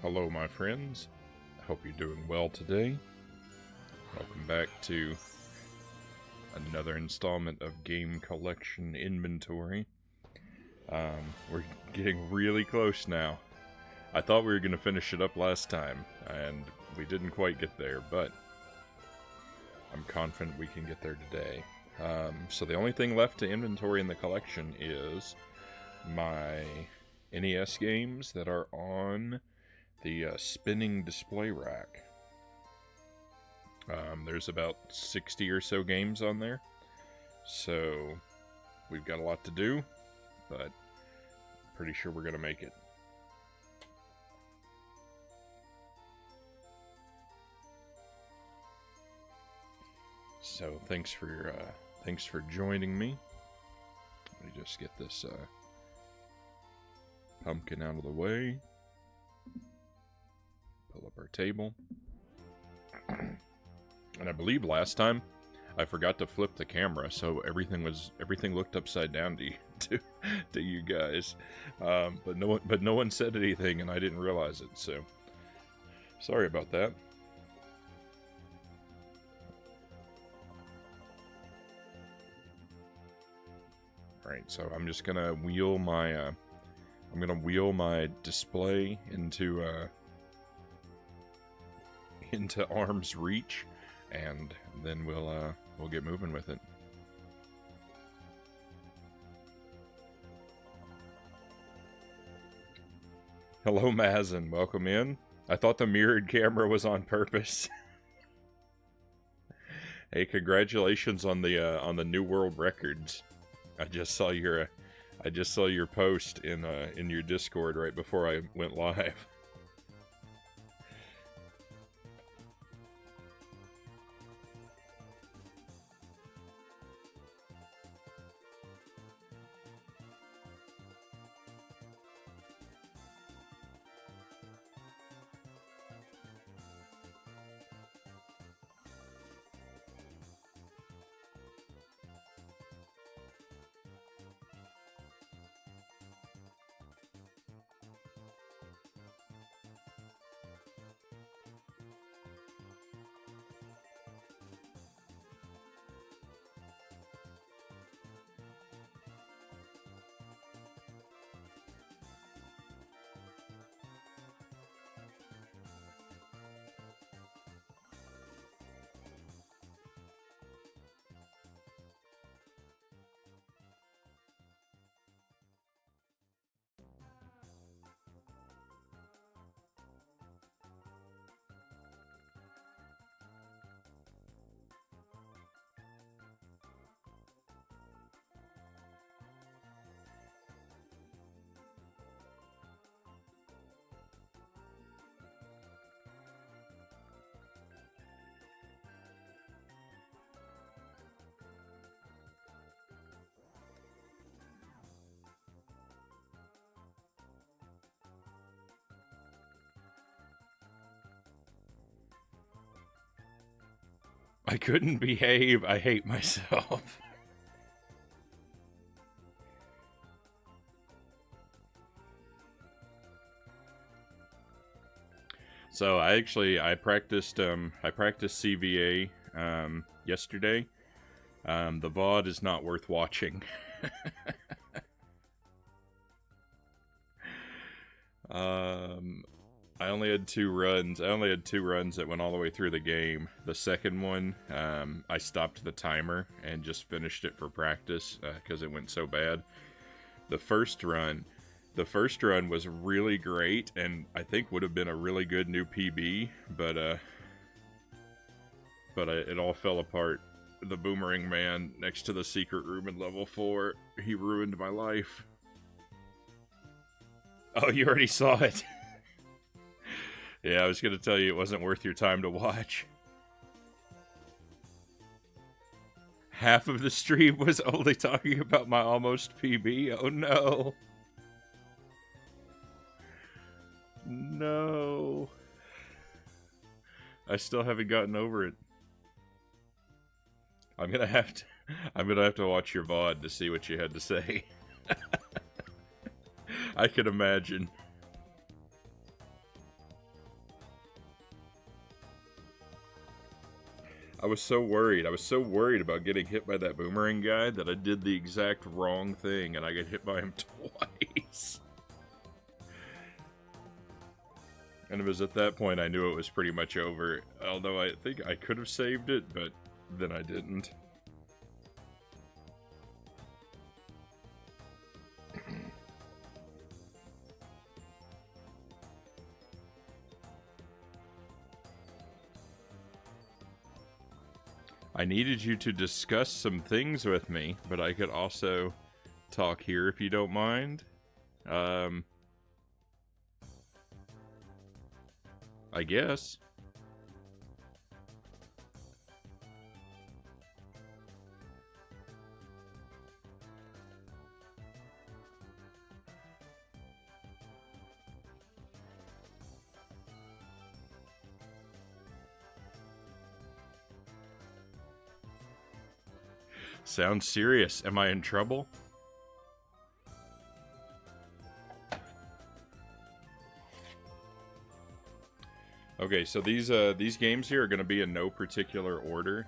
Hello, my friends. I hope you're doing well today. Welcome back to another installment of Game Collection Inventory. We're getting really close now. I thought we were going to finish it up last time, and we didn't quite get there, but I'm confident we can get there today. So the only thing left to inventory in the collection is my NES games that are on the spinning display rack. There's about 60 or so games on there, so we've got a lot to do, but pretty sure we're gonna make it. So thanks for joining me. Let me just get this pumpkin out of the way. Pull up our table. And I believe last time I forgot to flip the camera, so everything looked upside down to you guys. But no one said anything, and I didn't realize it. So sorry about that. All right, so I'm just gonna wheel my display into arm's reach, and then we'll get moving with it. Hello, Mazen. Welcome in. I thought the mirrored camera was on purpose. Hey, congratulations on the new world records. I just saw your post in your Discord right before I went live. I couldn't behave. I hate myself. So I practiced CVA yesterday. The VOD is not worth watching. I only had two runs. That went all the way through the game. The second one, I stopped the timer and just finished it for practice because it went so bad. The first run was really great, and I think would have been a really good new PB, but it all fell apart. The Boomerang Man next to the secret room in level 4, he ruined my life. Oh, you already saw it. Yeah, I was going to tell you it wasn't worth your time to watch. Half of the stream was only talking about my almost PB. Oh no. No. I still haven't gotten over it. I'm gonna have to watch your VOD to see what you had to say. I can imagine. I was so worried. I was so worried about getting hit by that boomerang guy that I did the exact wrong thing, and I got hit by him twice. And it was at that point I knew it was pretty much over. Although I think I could have saved it, but then I didn't. I needed you to discuss some things with me, but I could also talk here if you don't mind. I guess. Sounds serious. Am I in trouble? Okay, so these games here are going to be in no particular order.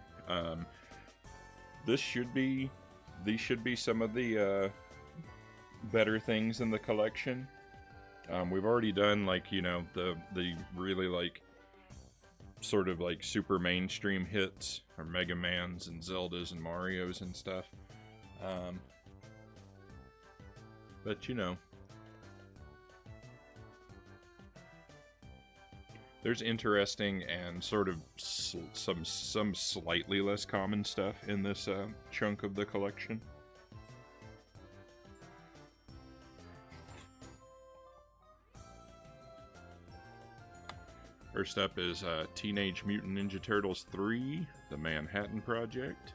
These should be some of the better things in the collection. We've already done, like, you know, the really, like, sort of like super mainstream hits, or Mega Mans and Zeldas and Marios and stuff. But you know, there's interesting and sort of some slightly less common stuff in this chunk of the collection. First up is Teenage Mutant Ninja Turtles 3, The Manhattan Project.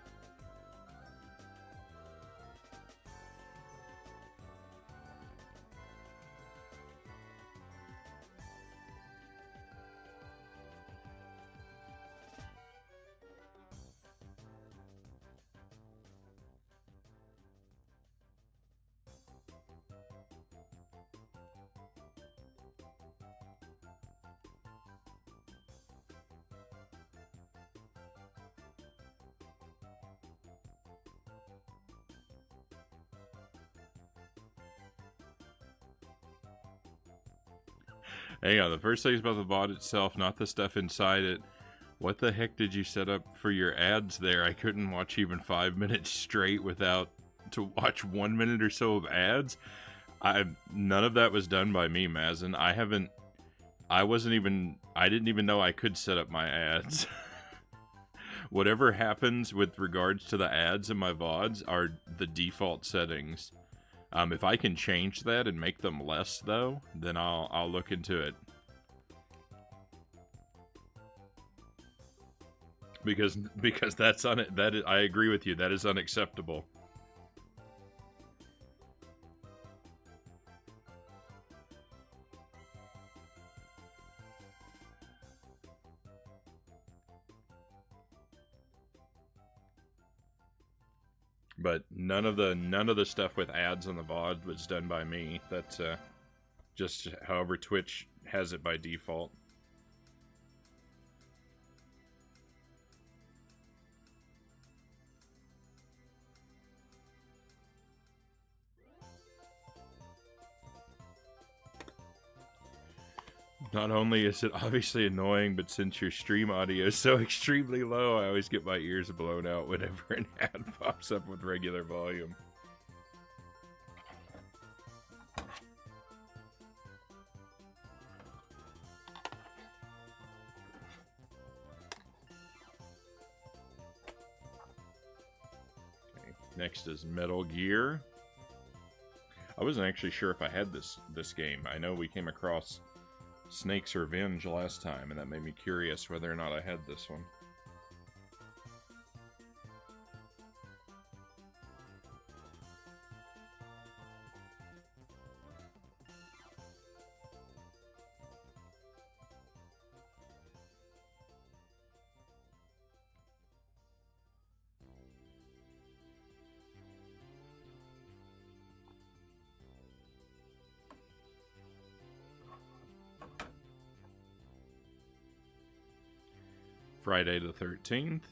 Hang on, the first thing is about the VOD itself, not the stuff inside it. What the heck did you set up for your ads there? I couldn't watch even 5 minutes straight without to watch 1 minute or so of ads. None of that was done by me, Mazin. I didn't even know I could set up my ads. Whatever happens with regards to the ads in my VODs are the default settings. If I can change that and make them less, though, then I'll look into it. Because that's I agree with you. That is unacceptable. But none of the stuff with ads on the VOD was done by me. That's just however Twitch has it by default. Not only is it obviously annoying, but since your stream audio is so extremely low, I always get my ears blown out whenever an ad pops up with regular volume. Okay, next is Metal Gear. I wasn't actually sure if I had this game. I know we came across Snake's Revenge last time, and that made me curious whether or not I had this one. Friday the 13th.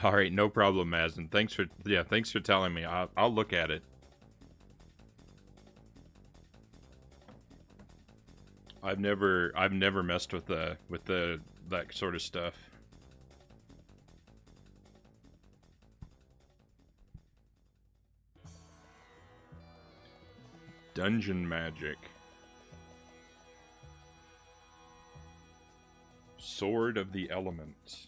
All right, no problem, Mazen. Thanks for telling me. I'll look at it. I've never messed with that sort of stuff. Dungeon magic. Sword of the Elements.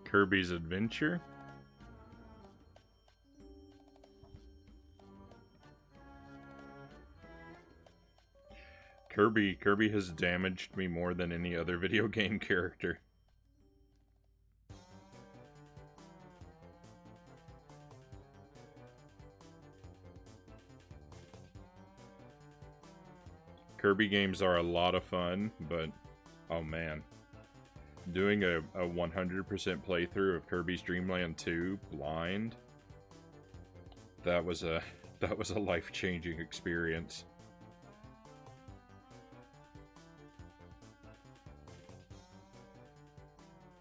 Kirby's Adventure. Kirby has damaged me more than any other video game character. Kirby games are a lot of fun, but oh man. Doing a 100% playthrough of Kirby's Dream Land 2 blind, that was a life-changing experience.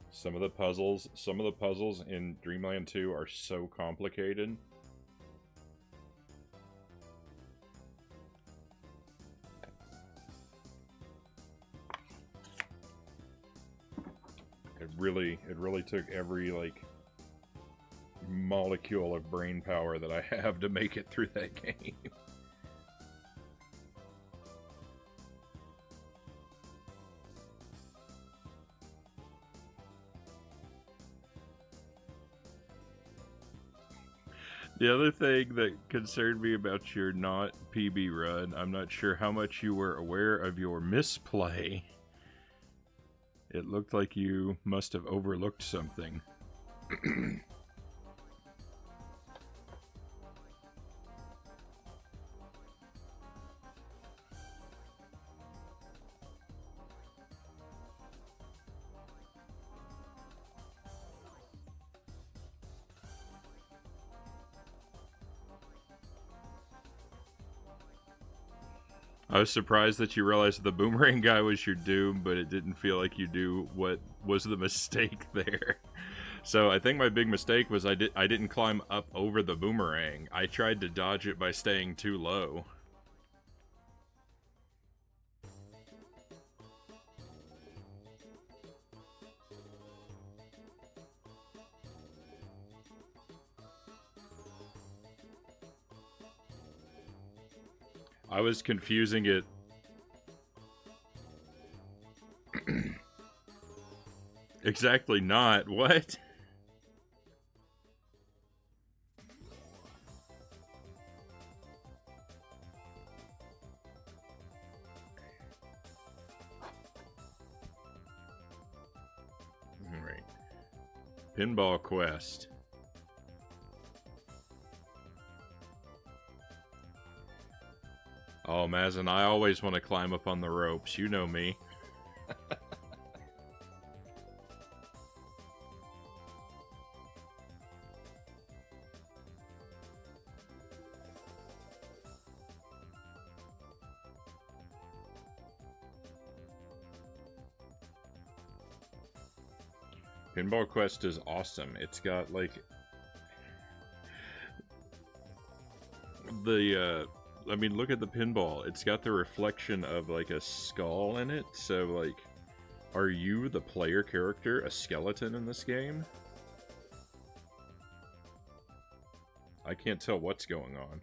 Some of the puzzles in Dreamland 2 are so complicated. It really took every, like, molecule of brain power that I have to make it through that game. The other thing that concerned me about your not PB run, I'm not sure how much you were aware of your misplay. It looked like you must have overlooked something. I was surprised that you realized the boomerang guy was your doom, but it didn't feel like you knew what was the mistake there. So I think my big mistake was I didn't climb up over the boomerang. I tried to dodge it by staying too low. I was confusing it. Exactly not. What? Alright. Pinball Quest. Oh, Mazen, I always want to climb up on the ropes. You know me. Pinball Quest is awesome. It's got, like, I mean, look at the pinball. It's got the reflection of, like, a skull in it, so, like, Are you, the player character, a skeleton in this game? I can't tell what's going on.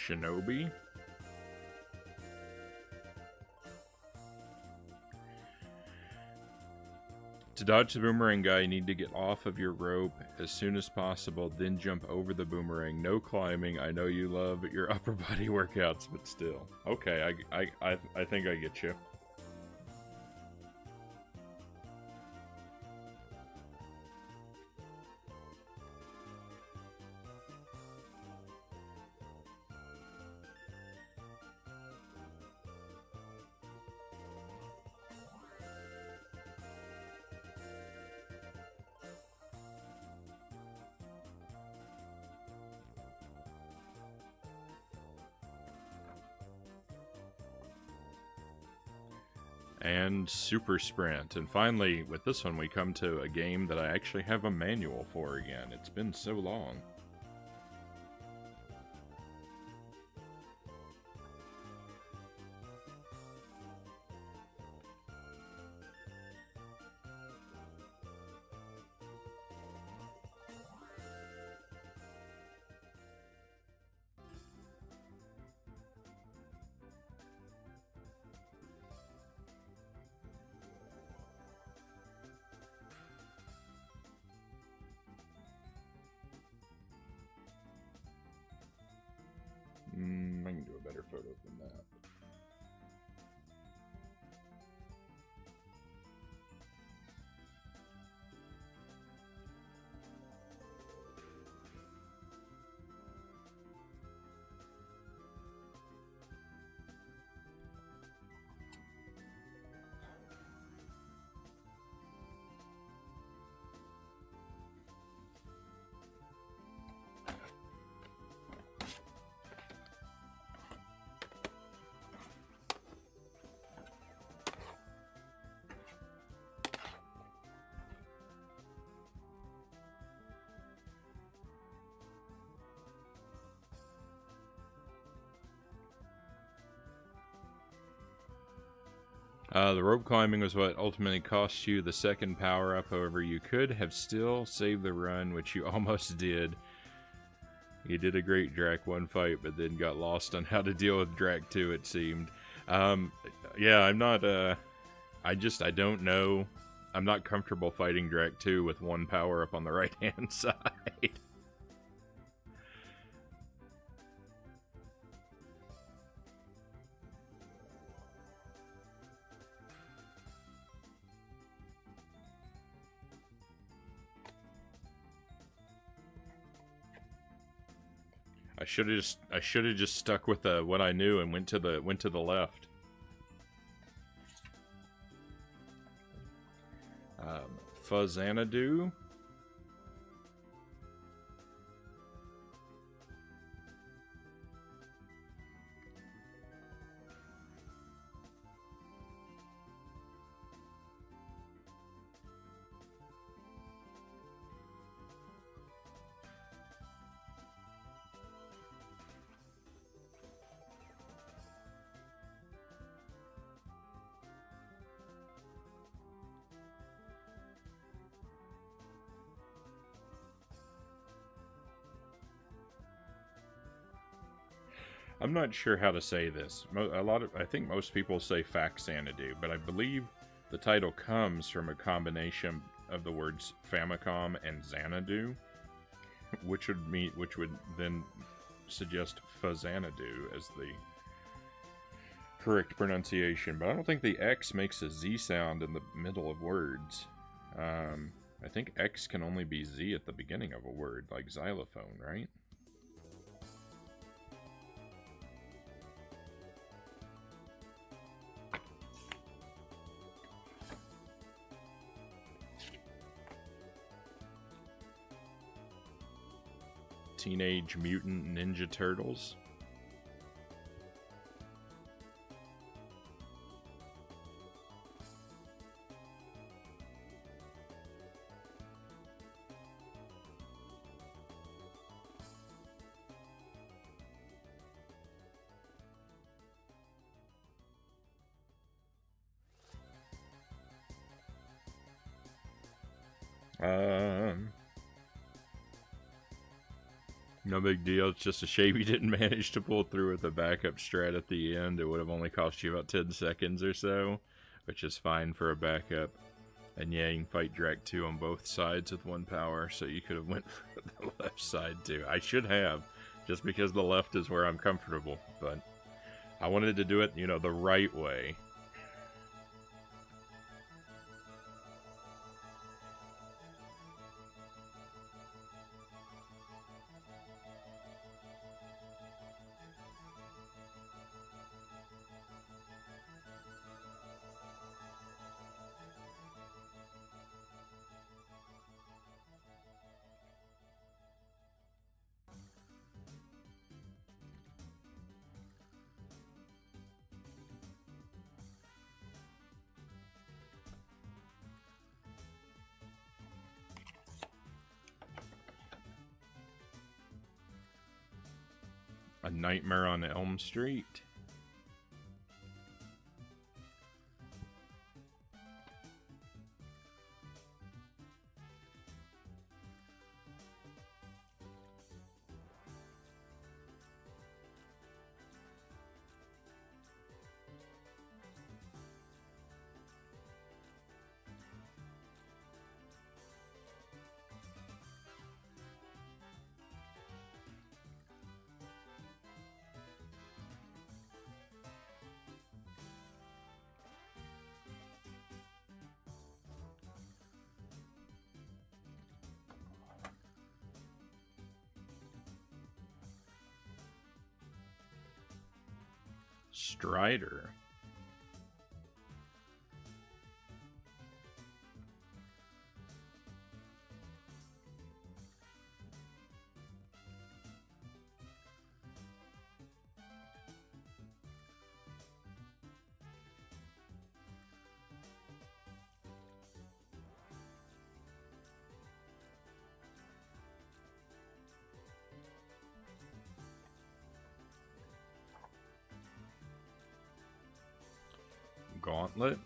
Shinobi? To dodge the boomerang guy, you need to get off of your rope as soon as possible, then jump over the boomerang. No climbing. I know you love your upper body workouts, but still. Okay, I think I get you. And Super Sprint. And finally, with this one, we come to a game that I actually have a manual for again. It's been so long. I can do a better photo than that. The rope climbing was what ultimately cost you the second power-up. However, you could have still saved the run, which you almost did. You did a great Drac 1 fight, but then got lost on how to deal with Drac 2, it seemed. Yeah, I'm not, I don't know. I'm not comfortable fighting Drac 2 with one power-up on the right-hand side. I should have just stuck with what I knew and went to the left. Fuzzanadu. I'm not sure how to say this. I think most people say Faxanadu, but I believe the title comes from a combination of the words Famicom and Xanadu, which would then suggest Fuzzanadu as the correct pronunciation. But I don't think the X makes a Z sound in the middle of words. I think X can only be Z at the beginning of a word, like xylophone, right? Teenage Mutant Ninja Turtles. No big deal. It's just a shame you didn't manage to pull through with a backup strat at the end. It would have only cost you about 10 seconds or so, which is fine for a backup. And yeah, you can fight Drek 2 on both sides with one power, so you could have went for the left side too. I should have, just because the left is where I'm comfortable, but I wanted to do it, you know, the right way. A Nightmare on Elm Street. Strider. Gauntlet.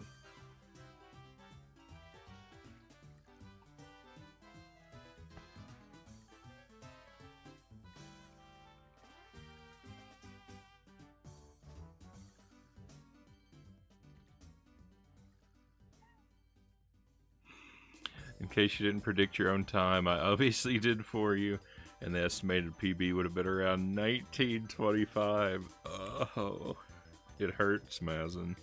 In case you didn't predict your own time, I obviously did for you, and the estimated PB would have been around 1925. Oh, it hurts, Mazin.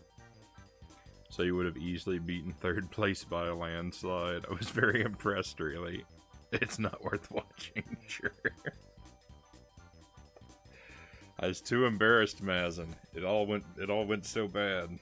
So you would have easily beaten third place by a landslide. I was very impressed, really. It's not worth watching, sure. I was too embarrassed, Mazin. It all went so bad.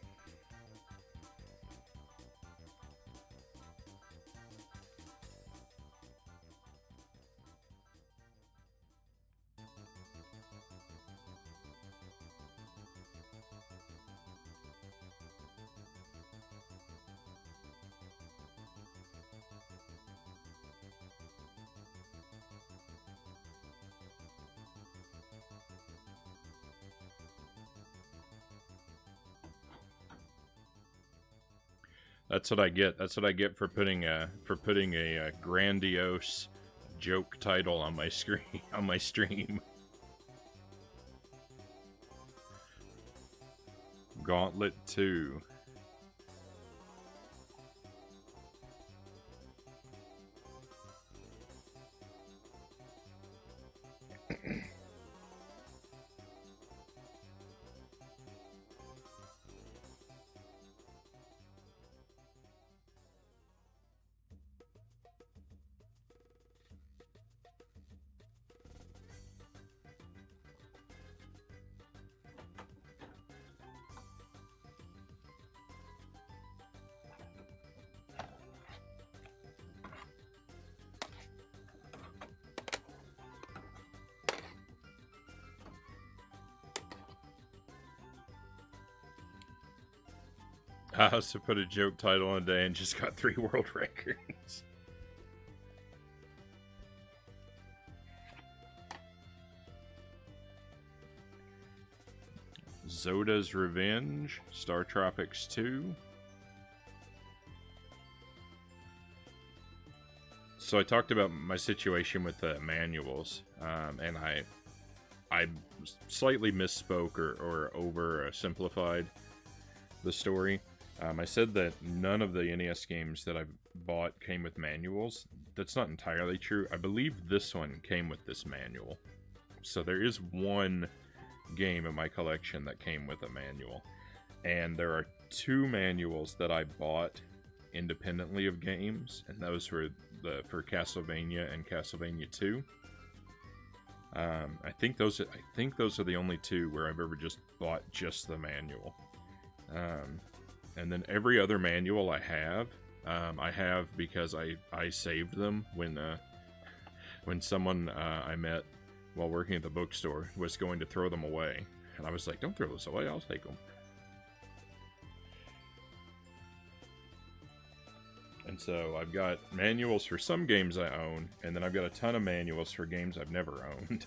That's what I get. That's what I get for putting a grandiose joke title on my screen on my stream. Gauntlet 2. I also put a joke title on a day and just got 3 world records. Zoda's Revenge, Star Tropics 2. So I talked about my situation with the manuals, and I slightly misspoke or oversimplified the story. I said that none of the NES games that I've bought came with manuals. That's not entirely true. I believe this one came with this manual. So there is one game in my collection that came with a manual. And there are 2 manuals that I bought independently of games, and those were for Castlevania and Castlevania 2. I think those are the only 2 where I've ever just bought just the manual. And then every other manual I have because I saved them when someone I met while working at the bookstore was going to throw them away. And I was like, don't throw this away, I'll take them. And so I've got manuals for some games I own, and then I've got a ton of manuals for games I've never owned.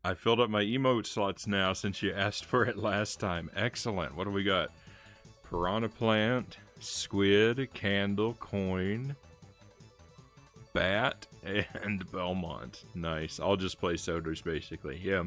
I filled up my emote slots now since you asked for it last time. Excellent. What do we got? Piranha Plant, Squid, Candle, Coin, Bat, and Belmont. Nice. I'll just play Sodas, basically. Yeah.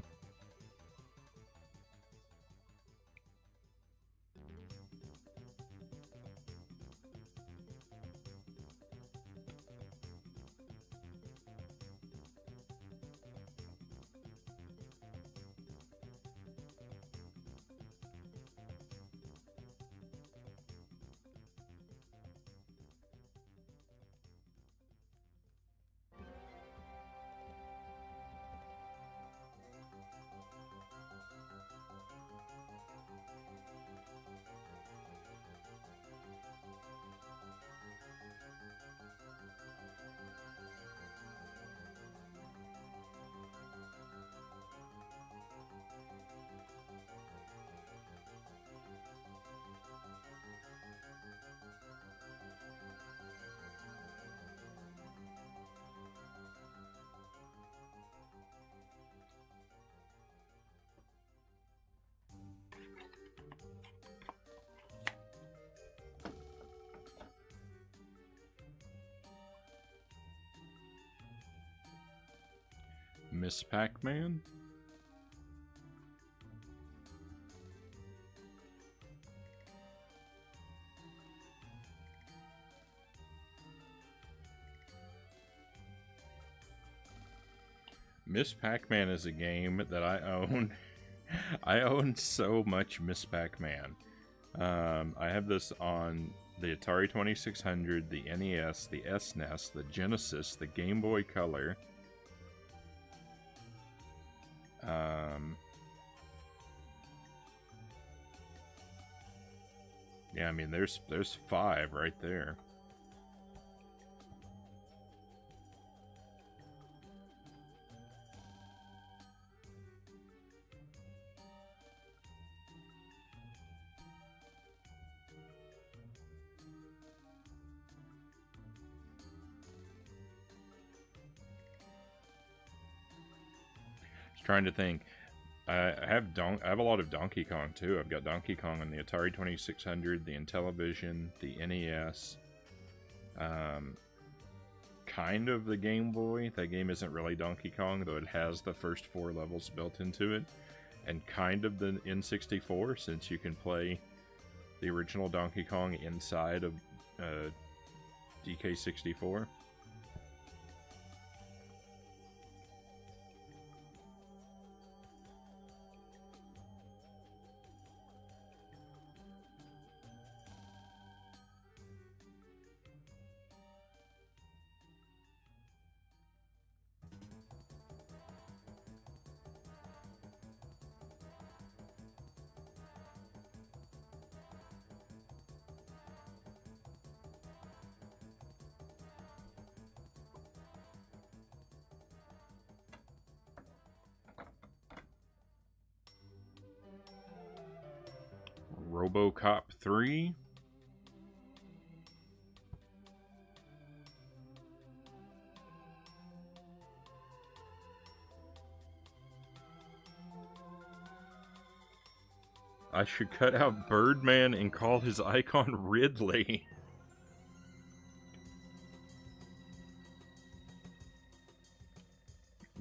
Miss Pac-Man? Miss Pac-Man is a game that I own. I own so much Miss Pac-Man. I have this on the Atari 2600, the NES, the SNES, the Genesis, the Game Boy Color. Yeah, I mean, there's 5 right there. Trying to think. I have a lot of Donkey Kong too. I've got Donkey Kong on the Atari 2600, the Intellivision, the NES, kind of the Game Boy. That game isn't really Donkey Kong, though it has the first 4 levels built into it, and kind of the N64, since you can play the original Donkey Kong inside of DK64. RoboCop 3. I should cut out Birdman and call his icon Ridley.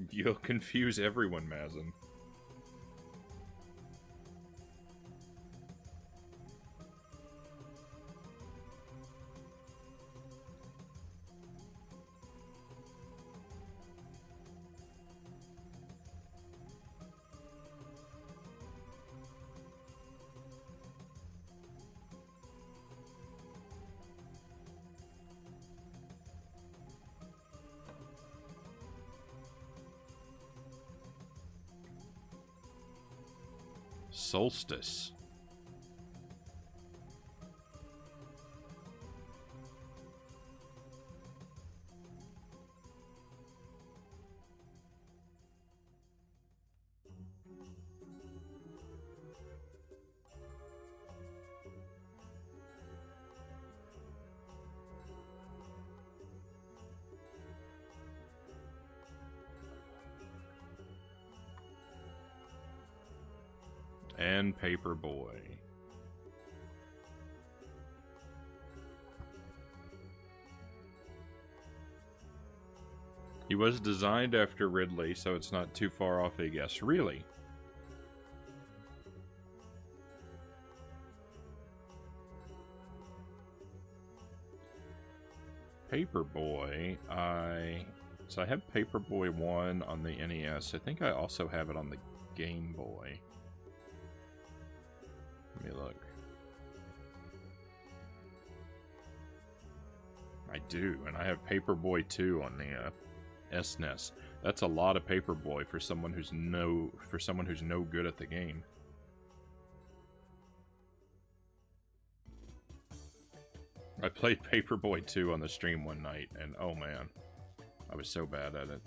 You'll confuse everyone, Mazin. Solstice. And Paperboy. He was designed after Ridley, so it's not too far off a guess. Really? Paperboy, so I have Paperboy 1 on the NES. I think I also have it on the Game Boy. Let me look. I do, and I have Paperboy 2 on the SNES. That's a lot of Paperboy for someone who's no good at the game. I played Paperboy 2 on the stream one night, and oh man, I was so bad at it.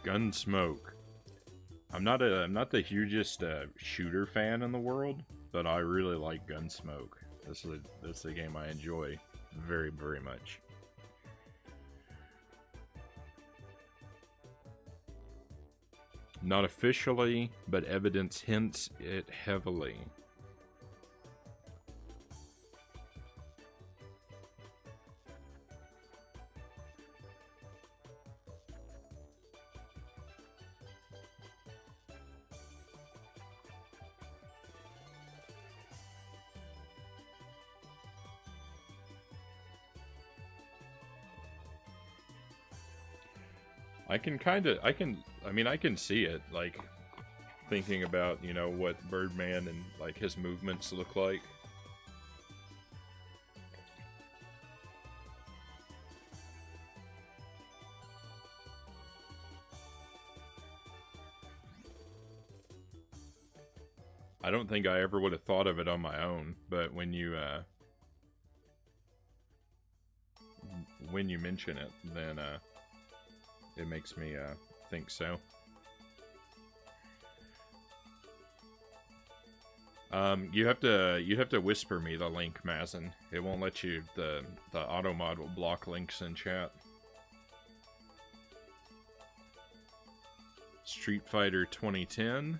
Gunsmoke. I'm not the hugest shooter fan in the world, but I really like Gunsmoke. This is a game I enjoy very, very much. Not officially, but evidence hints it heavily. I can see it, like, thinking about, you know, what Birdman and, like, his movements look like. I don't think I ever would have thought of it on my own, but when you mention it, then, it makes me think so. You have to whisper me the link, Mazin. It won't let you. The auto mod will block links in chat. Street Fighter 2010.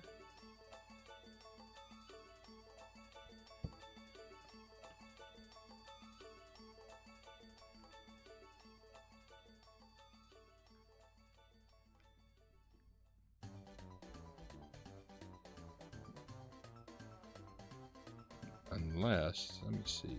Unless, let me see.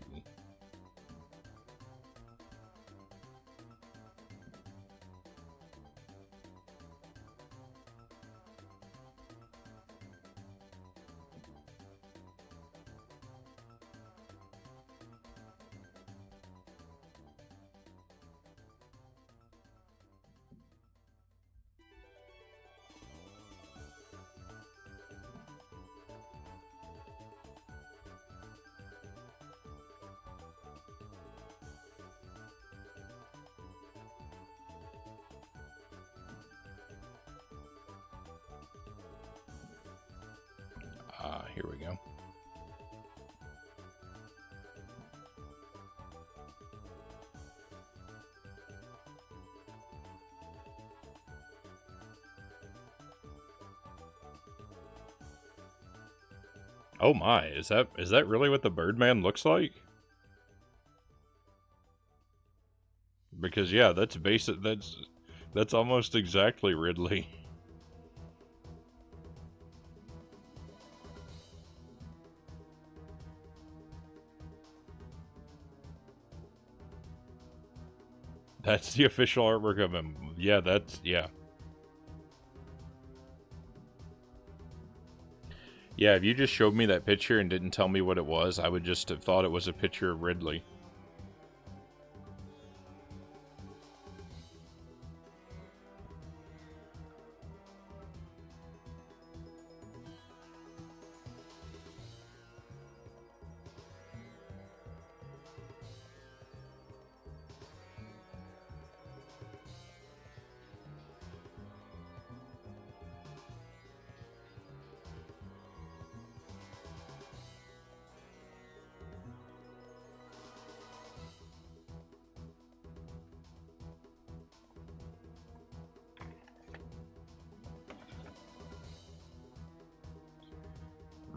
Here we go. Oh my, is that really what the Birdman looks like? Because yeah, that's basic, that's almost exactly Ridley. That's the official artwork of him. Yeah, yeah. Yeah, if you just showed me that picture and didn't tell me what it was, I would just have thought it was a picture of Ridley.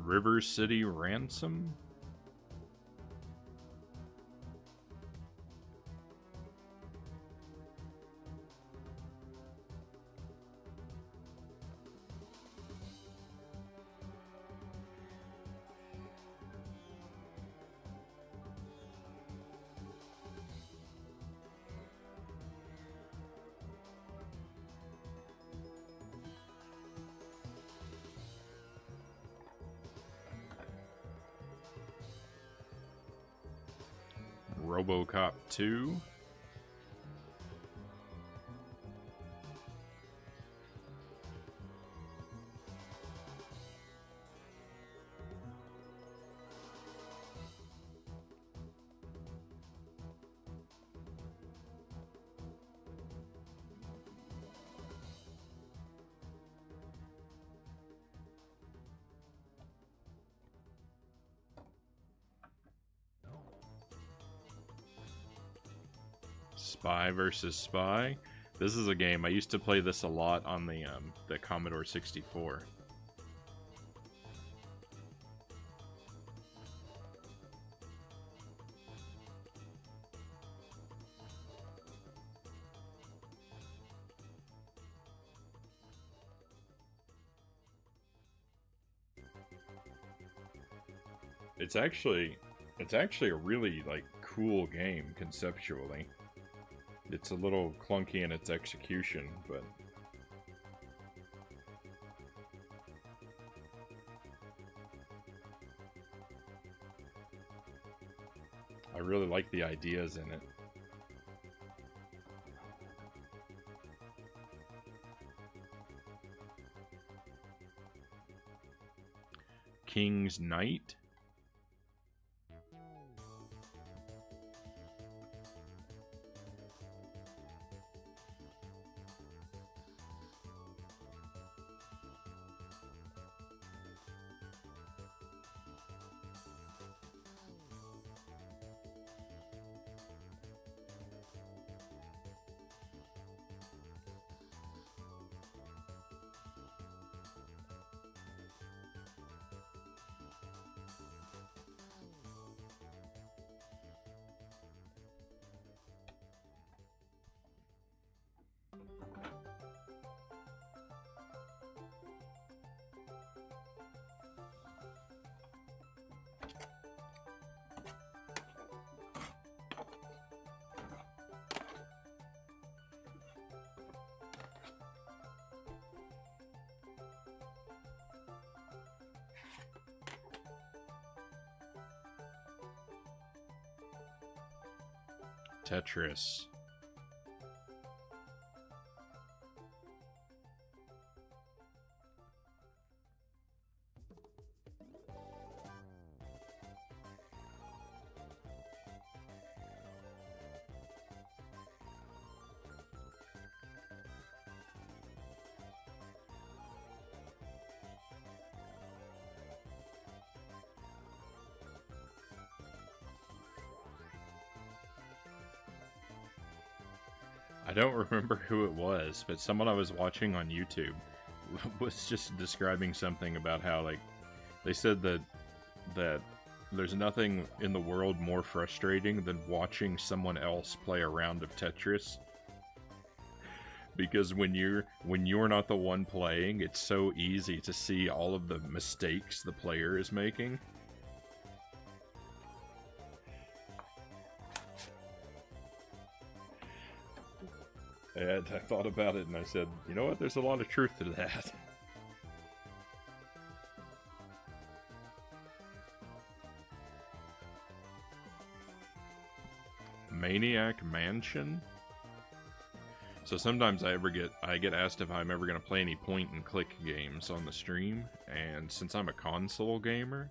River City Ransom? RoboCop 2. Spy versus Spy. This is a game I used to play this a lot on the Commodore 64. It's actually a really like cool game conceptually. It's a little clunky in its execution, but I really like the ideas in it. King's Knight. Tetris. I don't remember who it was, but someone I was watching on YouTube was just describing something about how, like, they said that there's nothing in the world more frustrating than watching someone else play a round of Tetris. Because when you're not the one playing, it's so easy to see all of the mistakes the player is making. And I thought about it and I said, you know what, there's a lot of truth to that. Maniac Mansion? So sometimes I get asked if I'm ever going to play any point and click games on the stream, and since I'm a console gamer,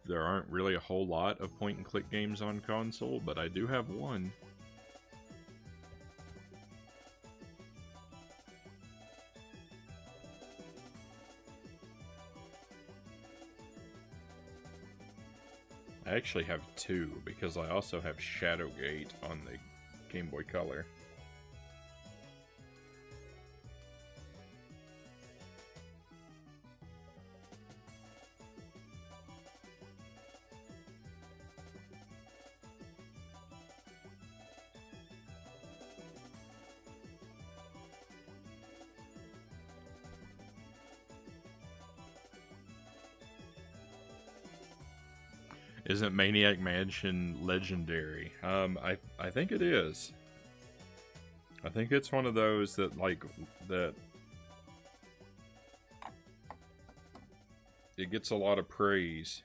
there aren't really a whole lot of point and click games on console, but I do have one. I actually have two, because I also have Shadowgate on the Game Boy Color. Isn't Maniac Mansion legendary? I think it is. I think it's one of those that, like, that it gets a lot of praise.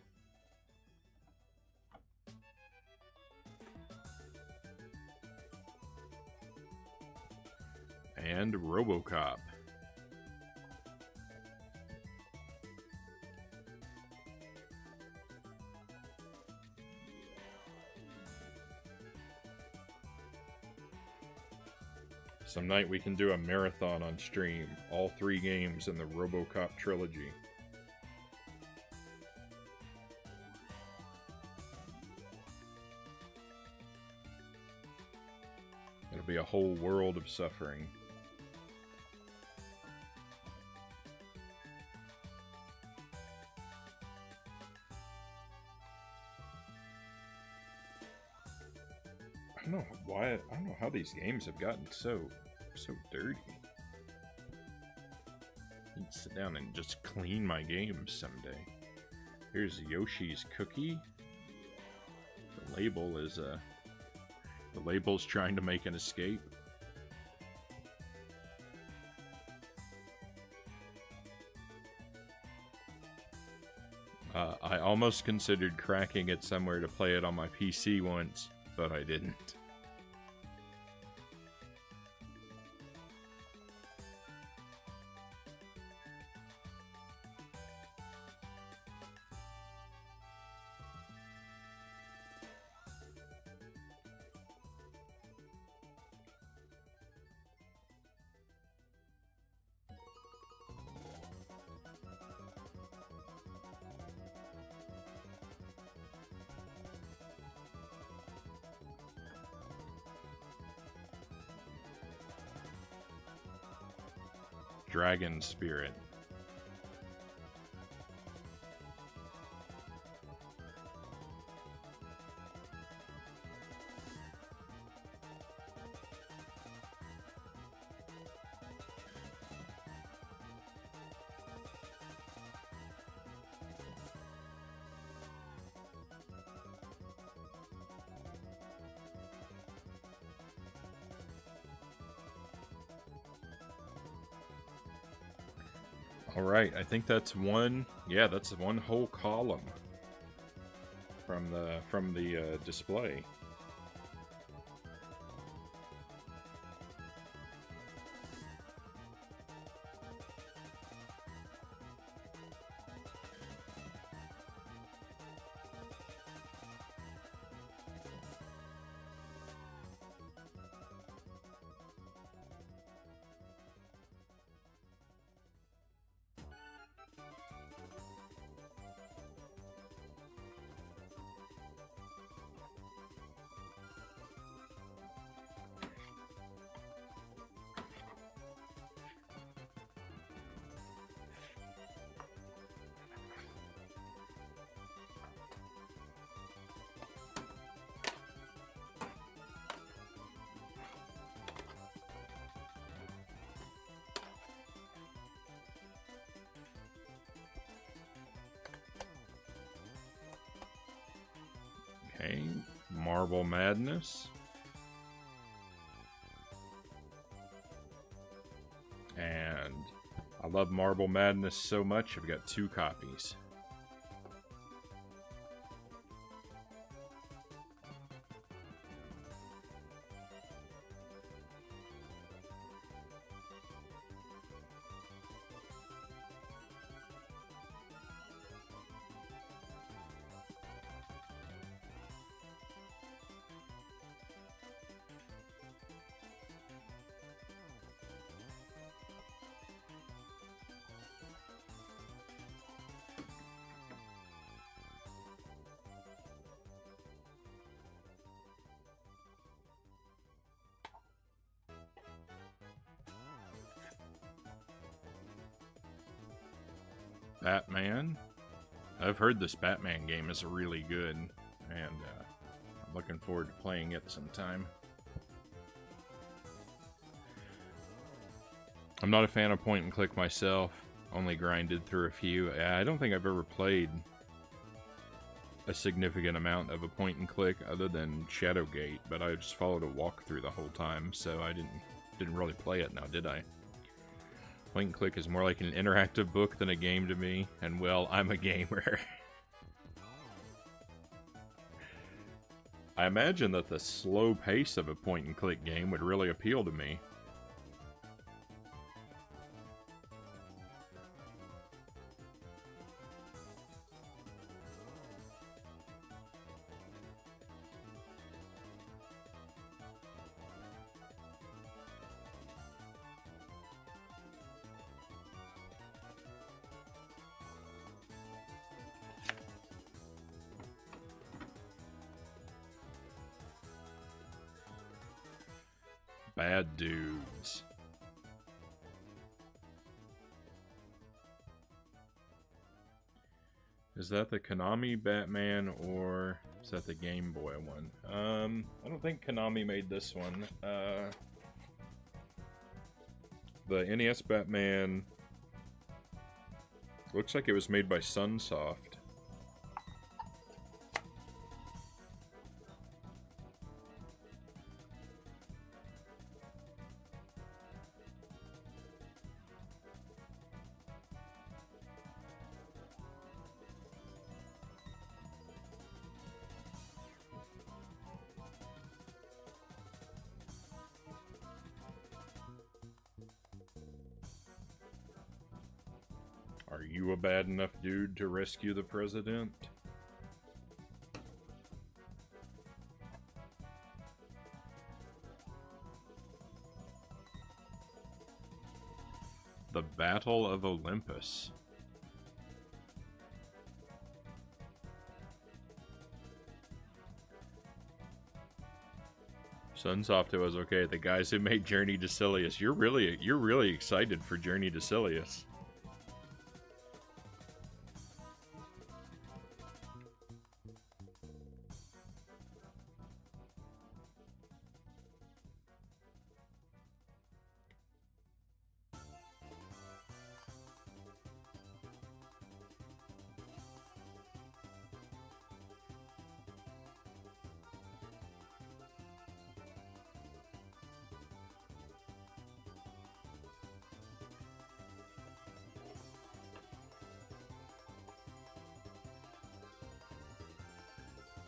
And RoboCop. Some night we can do a marathon on stream, all 3 games in the RoboCop trilogy. It'll be a whole world of suffering. I don't know why. I don't know how these games have gotten so dirty. I need to sit down and just clean my games someday. Here's Yoshi's Cookie. The label is the label's trying to make an escape. I almost considered cracking it somewhere to play it on my PC once, but I didn't. Dragon Spirit. Alright, I think that's one, yeah, that's one whole column from the display. Marble Madness. And I love Marble Madness so much, I've got 2 copies. Batman. I've heard this Batman game is really good, and I'm looking forward to playing it sometime. I'm not a fan of point and click myself, only grinded through a few. I don't think I've ever played a significant amount of a point and click other than Shadowgate, but I just followed a walkthrough the whole time, so I didn't really play it now, did I? Point and click is more like an interactive book than a game to me, and well, I'm a gamer. I imagine that the slow pace of a point and click game would really appeal to me. Bad dudes. Is that the Konami Batman or is that the Game Boy one? I don't think Konami made this one. The NES Batman looks like it was made by Sunsoft. Are you a bad enough dude to rescue the president? The Battle of Olympus. Sunsoft it was okay. The guys who made Journey to Silius. You're really excited for Journey to Silius.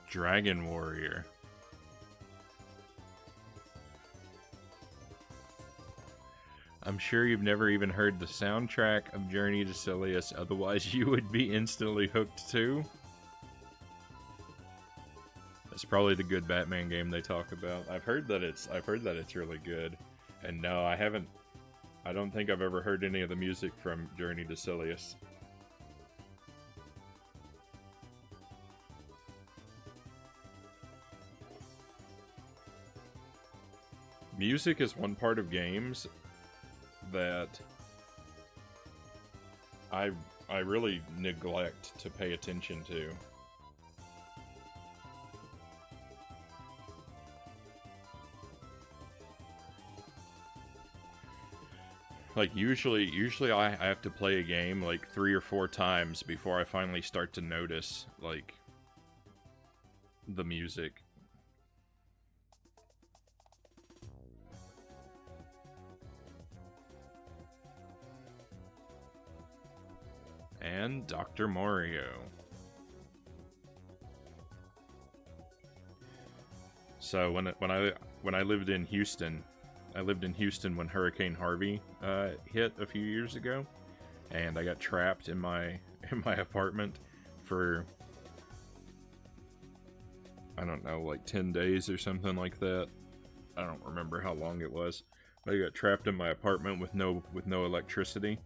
Dragon Warrior. I'm sure you've never even heard the soundtrack of Journey to Silius, otherwise you would be instantly hooked too. That's probably the good Batman game they talk about. I've heard that it's really good. And no, I don't think I've ever heard any of the music from Journey to Silius. Music is one part of games that I really neglect to pay attention to. Like usually I have to play a game like 3 or 4 times before I finally start to notice like the music. and Dr. Mario. So when I lived in Houston, I lived in Houston when Hurricane Harvey hit a few years ago, and I got trapped in my apartment for, I don't know, like 10 days or something like that. I don't remember how long it was, but I got trapped in my apartment with no electricity,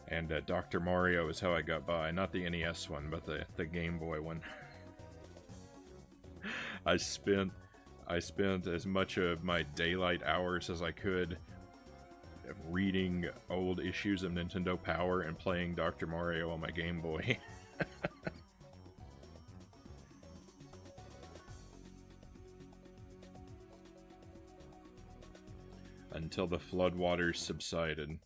and Dr. Mario is how I got by. Not the NES one, but the Game Boy one. I spent as much of my daylight hours as I could reading old issues of Nintendo Power and playing Dr. Mario on my Game Boy. Until the floodwaters subsided.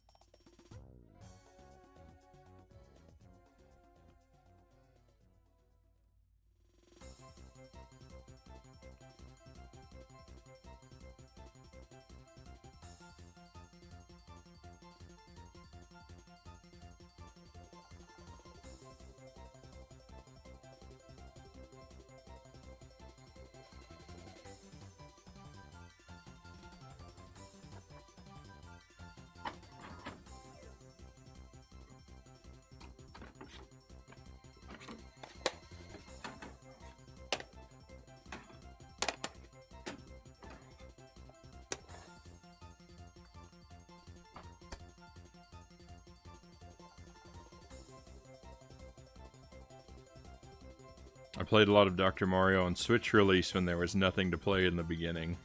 I played a lot of Dr. Mario on Switch release when there was nothing to play in the beginning.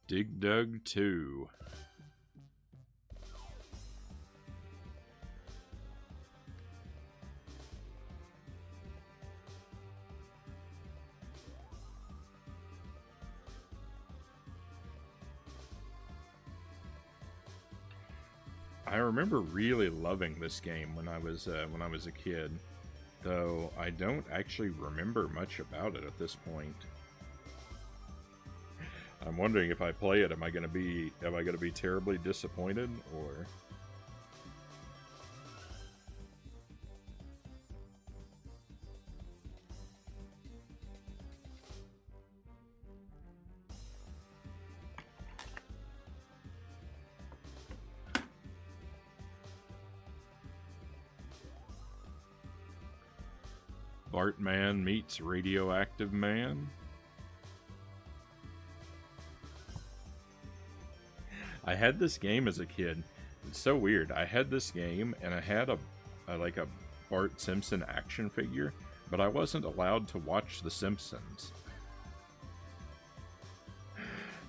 Dig Dug 2. I remember really loving this game when I was a kid, though I don't actually remember much about it at this point. I'm wondering if I play it, am I gonna be terribly disappointed, or? Bartman meets Radioactive Man. I had this game as a kid. It's so weird. I had this game and I had a Bart Simpson action figure, but I wasn't allowed to watch The Simpsons.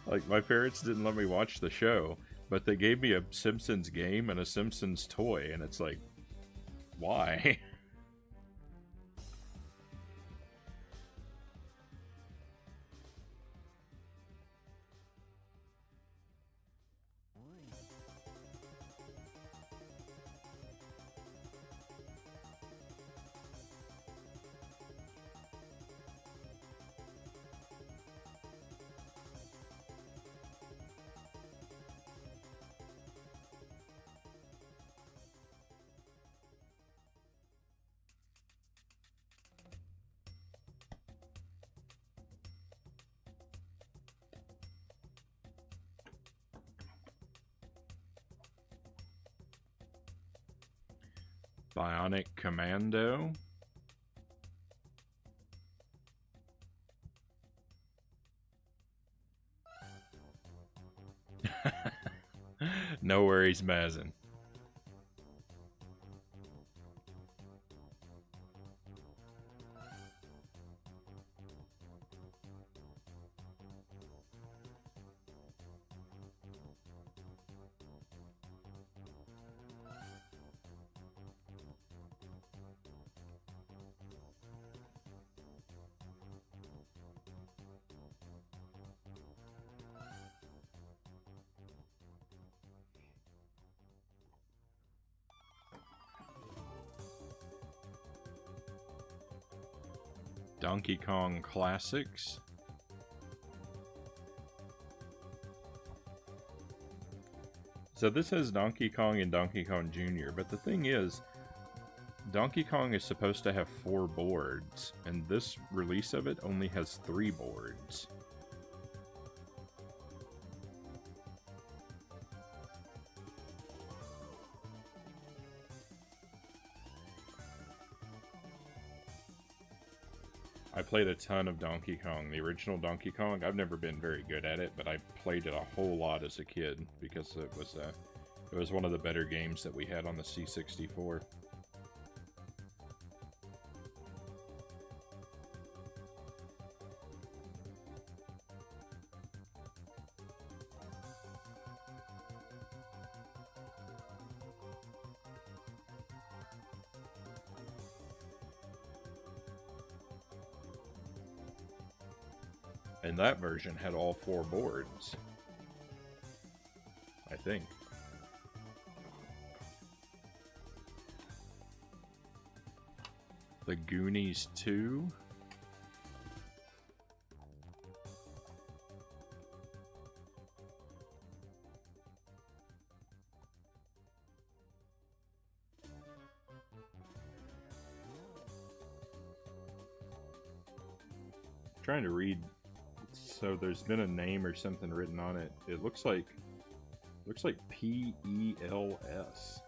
Like, my parents didn't let me watch the show, but they gave me a Simpsons game and a Simpsons toy, and it's like, why? Bionic Commando. No worries, Mazin. Donkey Kong Classics. So this has Donkey Kong and Donkey Kong Jr., but the thing is, Donkey Kong is supposed to have 4 boards, and this release of it only has 3 boards. I played a ton of Donkey Kong, the original Donkey Kong. I've never been very good at it, but I played it a whole lot as a kid because it was one of the better games that we had on the C64. And that version had all 4 boards, I think. The Goonies 2. Trying to read. So there's been a name or something written on it. It looks like PELS.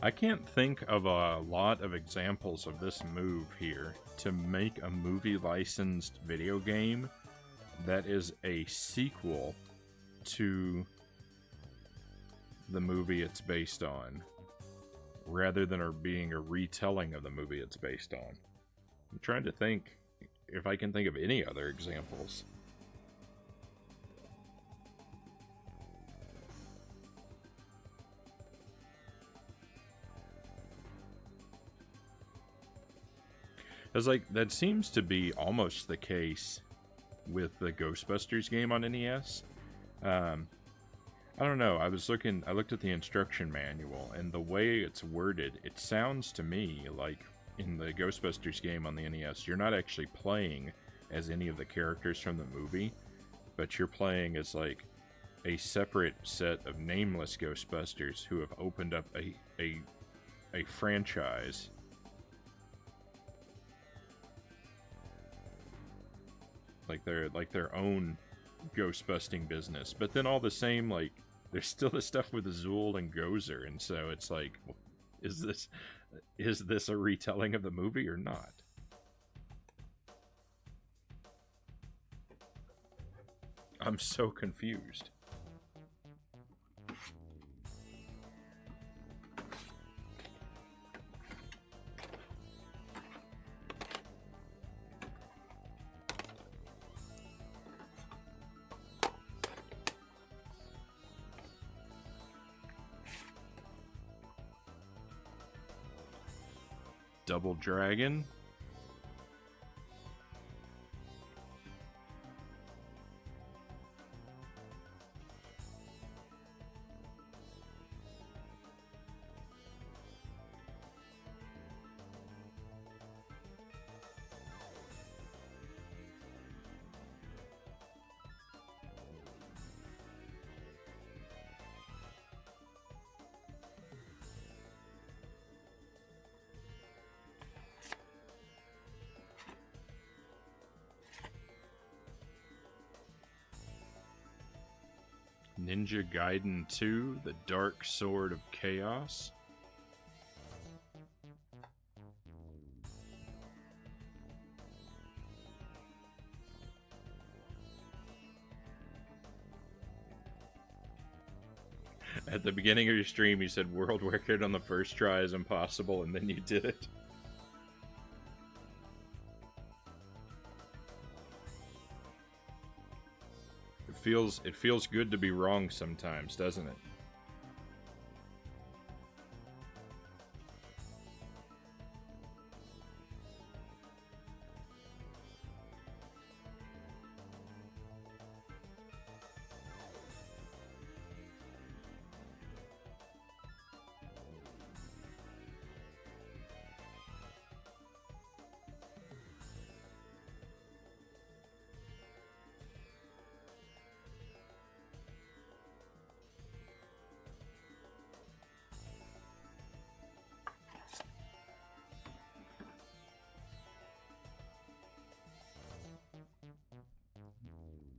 I can't think of a lot of examples of this move here to make a movie licensed video game that is a sequel to the movie it's based on, rather than being a retelling of the movie it's based on. I'm trying to think if I can think of any other examples. Because, like, that seems to be almost the case with the Ghostbusters game on NES. I don't know, I looked at the instruction manual, and the way it's worded, it sounds to me like in the Ghostbusters game on the NES, you're not actually playing as any of the characters from the movie, but you're playing as, like, a separate set of nameless Ghostbusters who have opened up a franchise. Like their own ghost-busting business, but then all the same, like, there's still the stuff with Zool and Gozer, and so it's like, is this a retelling of the movie or not? I'm so confused. Double Dragon. Ninja Gaiden 2, The Dark Sword of Chaos. At the beginning of your stream, you said world record on the first try is impossible, and then you did it. It feels good to be wrong sometimes, doesn't it?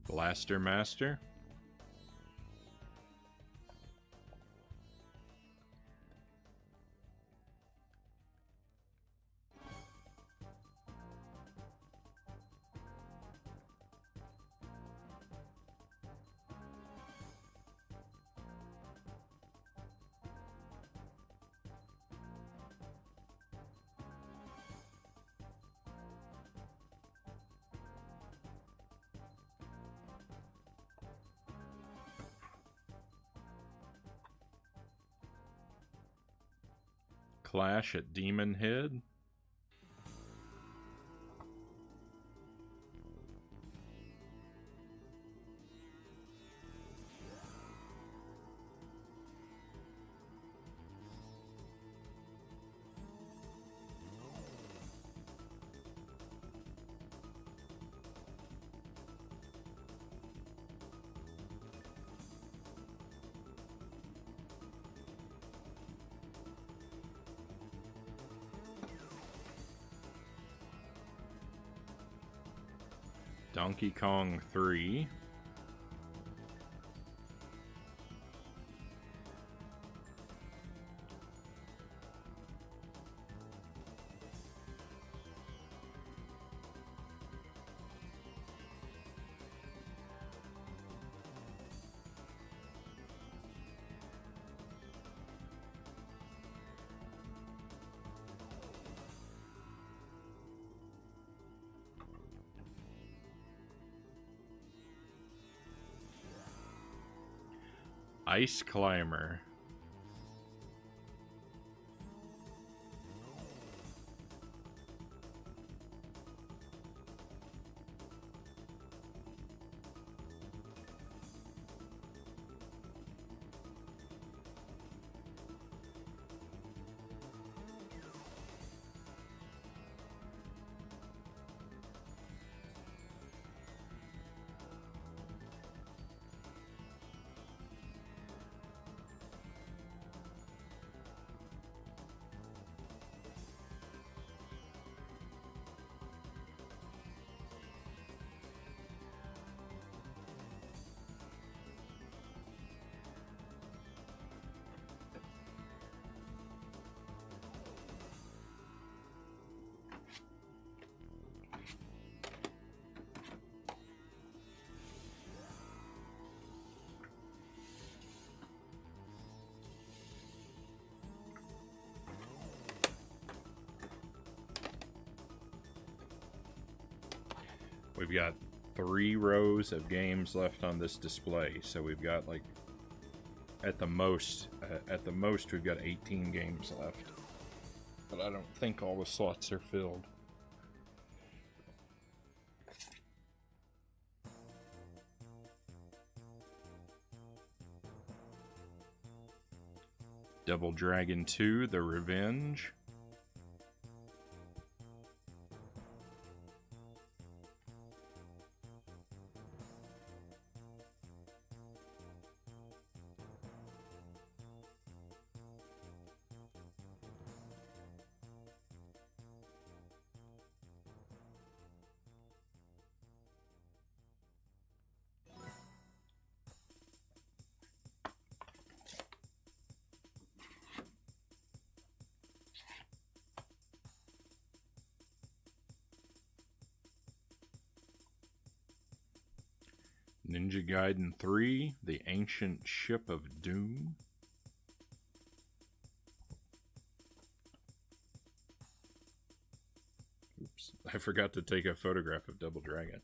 Blaster Master. Clash at Demon Head. Donkey Kong 3. Ice Climber. We've got 3 rows of games left on this display, so we've got like at the most we've got 18 games left, but I don't think all the slots are filled. Double Dragon 2: The Revenge. Ninja Gaiden 3: The Ancient Ship of Doom. I forgot to take a photograph of Double Dragon.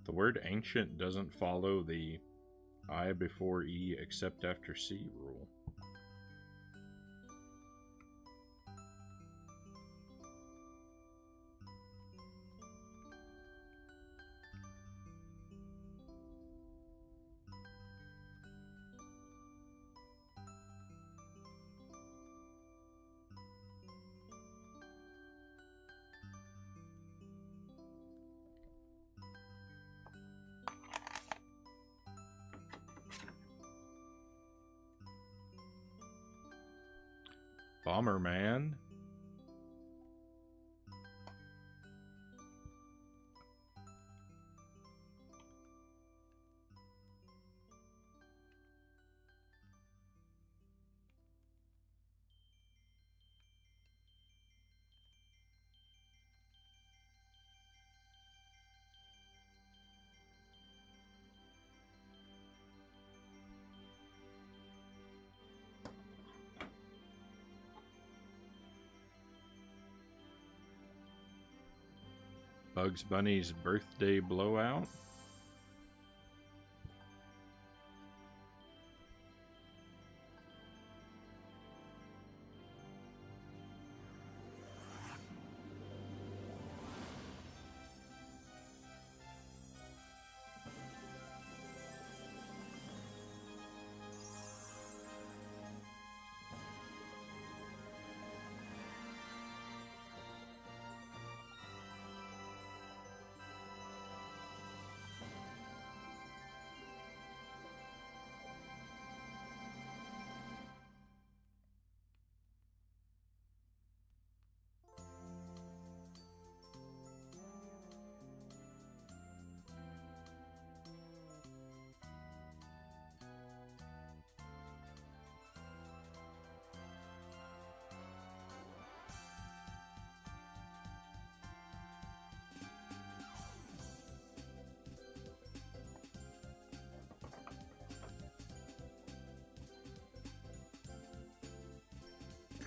The word ancient doesn't follow the I before E except after C rule. Bomberman. Bugs Bunny's birthday blowout.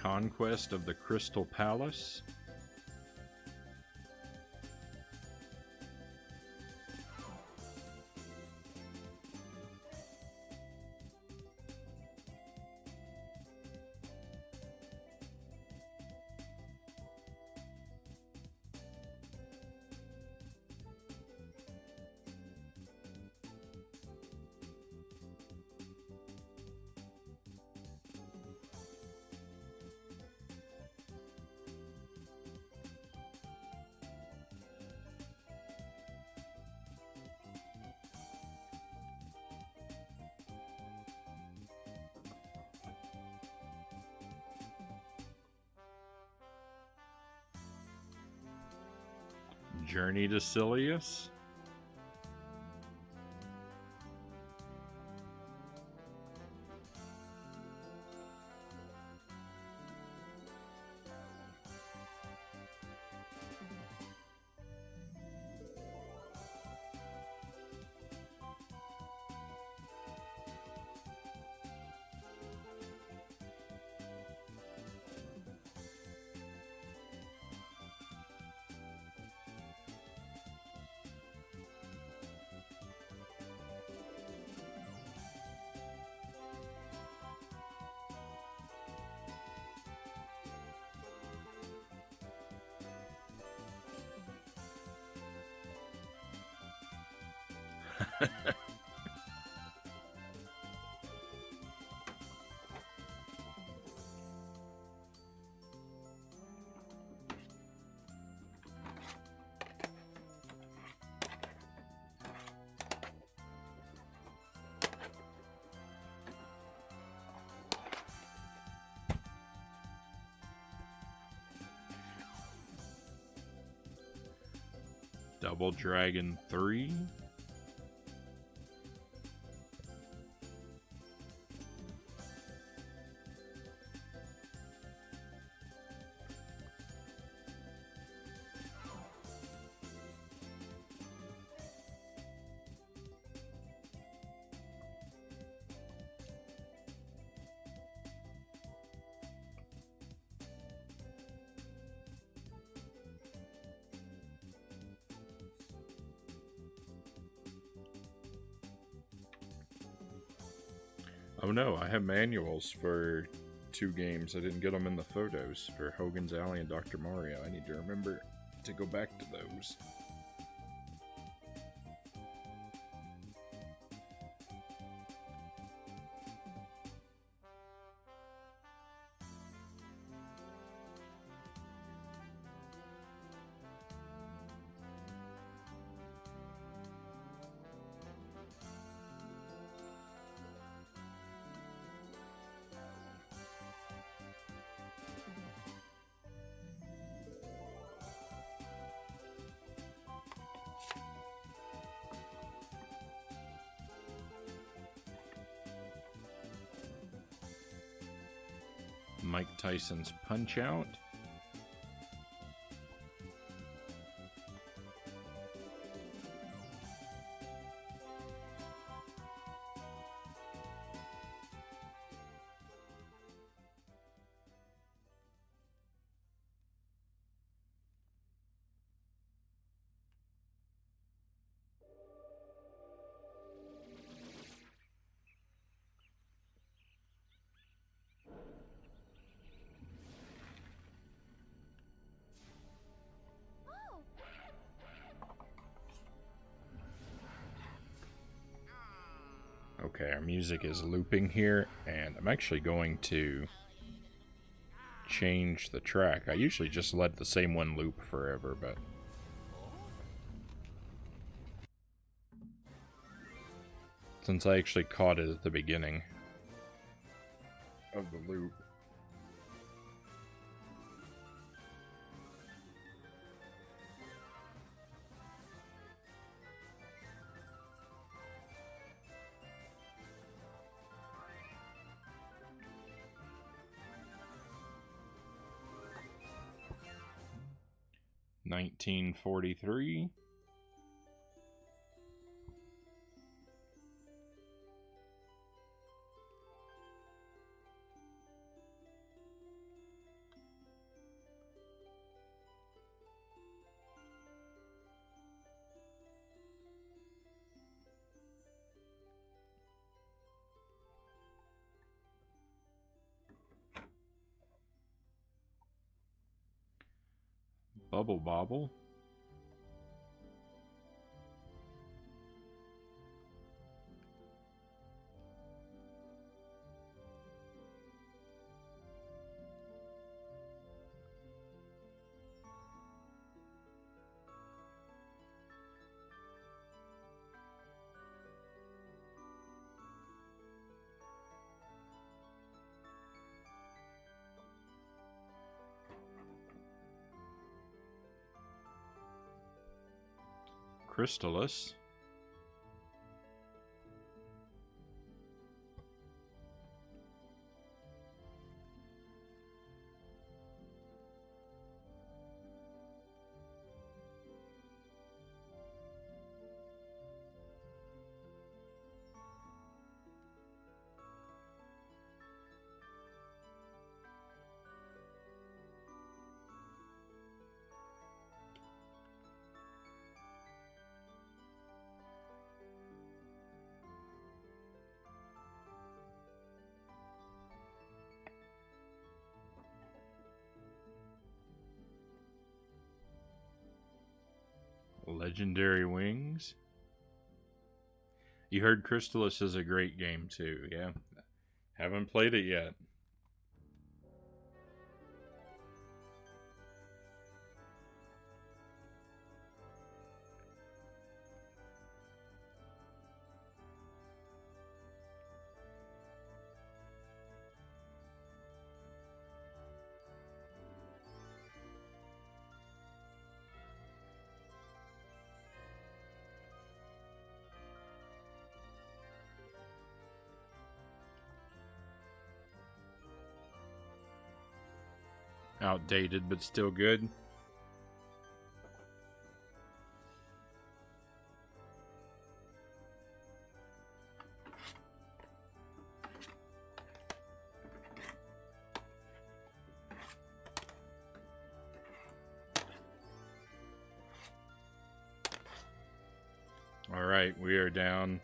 Conquest of the Crystal Palace. Journey to Silius. Double Dragon 3. Oh no, I have manuals for 2 games. I didn't get them in the photos for Hogan's Alley and Dr. Mario. I need to remember to go back to those. Mike Tyson's Punch-Out. Okay, our music is looping here, and I'm actually going to change the track. I usually just let the same one loop forever, but since I actually caught it at the beginning of the loop. $19.43. Bubble Bobble. Crystallis. Legendary Wings. You heard Crystalis is a great game too, yeah? Haven't played it yet. Outdated, but still good. All right, we are down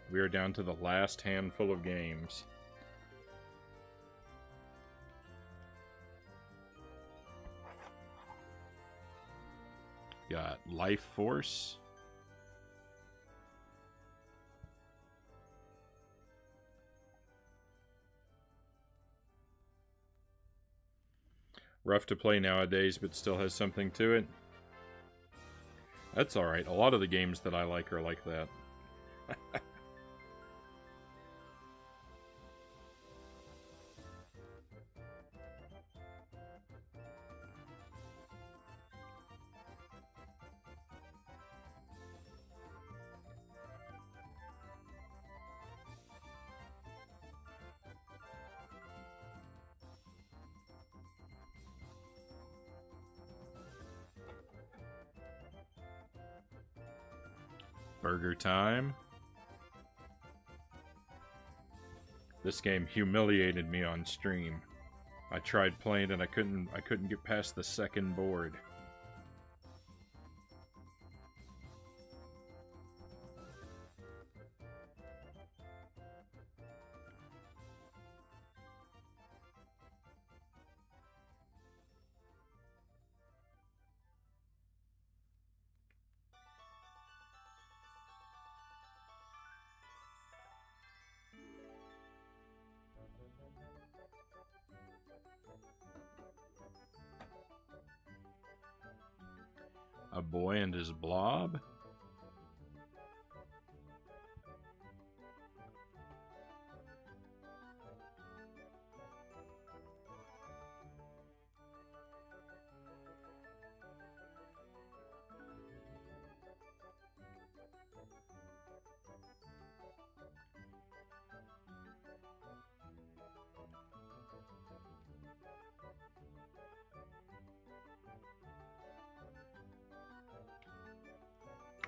to the last handful of games. Got Life Force. Rough to play nowadays, but still has something to it. That's alright. A lot of the games that I like are like that. Burger Time. This game humiliated me on stream. I tried playing and I couldn't get past the second board. A Boy and His Blob.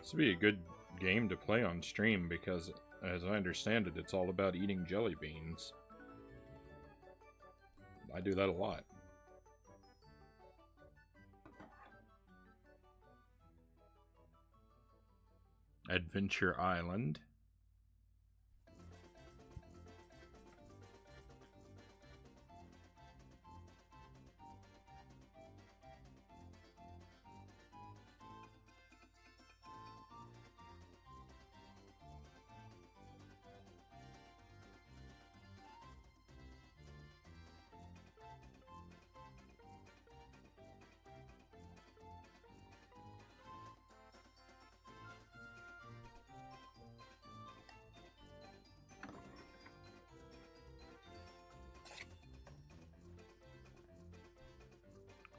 This would be a good game to play on stream because, as I understand it, it's all about eating jelly beans. I do that a lot. Adventure Island.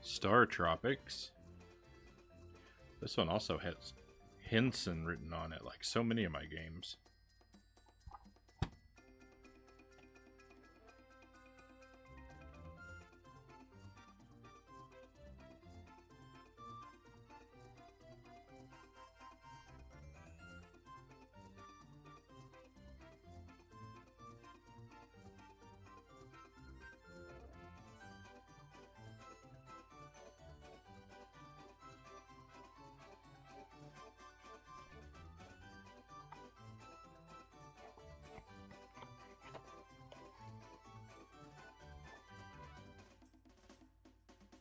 Star Tropics. This one also has Henson written on it, like so many of my games.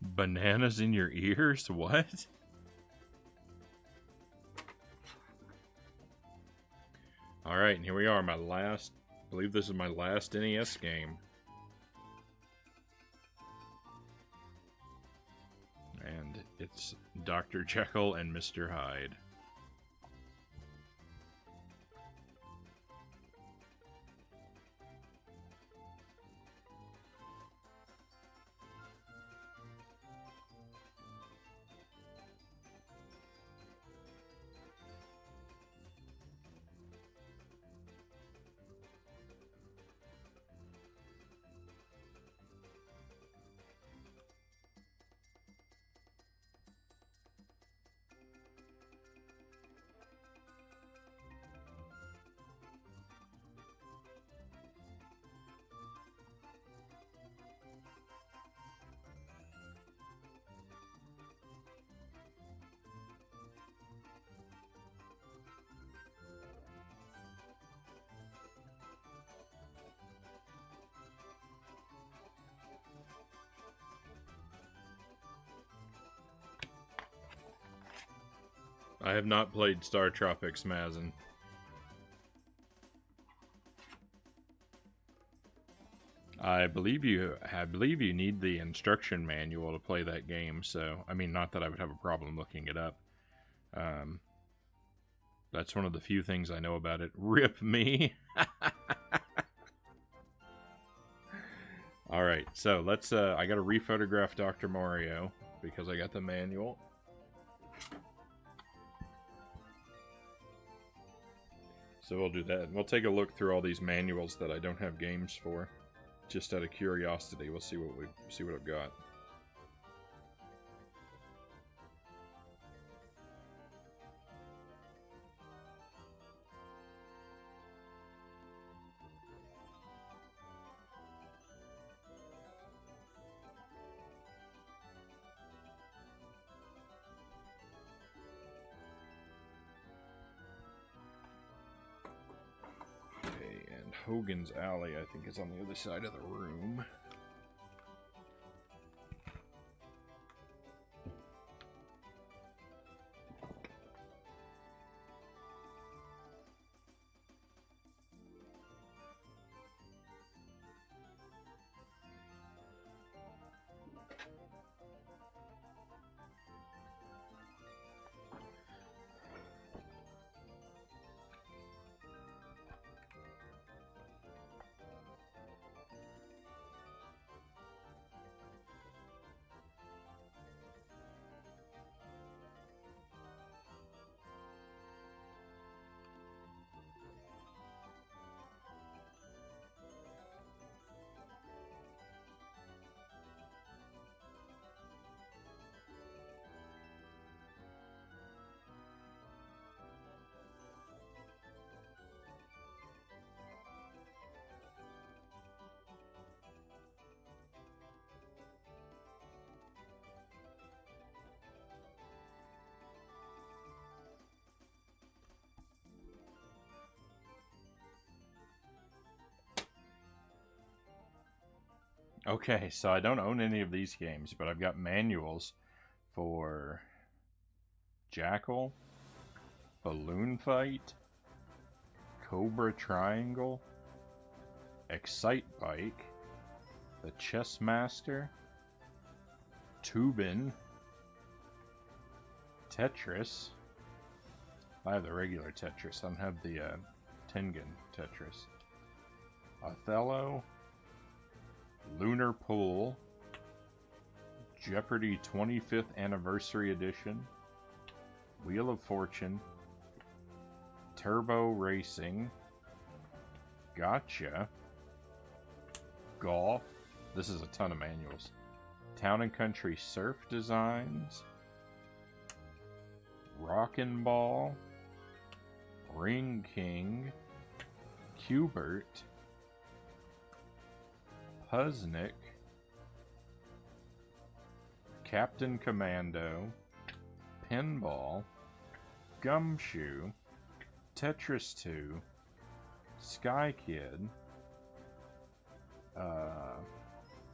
Bananas in your ears? What? Alright, and here we are, I believe this is my last NES game. And it's Dr. Jekyll and Mr. Hyde. I have not played Star Tropics, Mazin. I believe you need the instruction manual to play that game, so I mean, not that I would have a problem looking it up. That's one of the few things I know about it. Rip me. Alright, so let's I gotta rephotograph Dr. Mario because I got the manual. So we'll do that. We'll take a look through all these manuals that I don't have games for. Just out of curiosity, we'll see what I've got. Hogan's Alley, I think, is on the other side of the room. Okay, so I don't own any of these games, but I've got manuals for Jackal, Balloon Fight, Cobra Triangle, Excite Bike, the Chess Master, Tubin, Tetris. I have the regular Tetris. I don't have the Tengen Tetris. Othello, Lunar Pool, Jeopardy 25th Anniversary Edition, Wheel of Fortune, Turbo Racing, Gotcha, Golf. This is a ton of manuals. Town and Country Surf Designs, Rockin' Ball, Ring King, Cubert, Puznik, Captain Commando, Pinball, Gumshoe, Tetris 2, Sky Kid,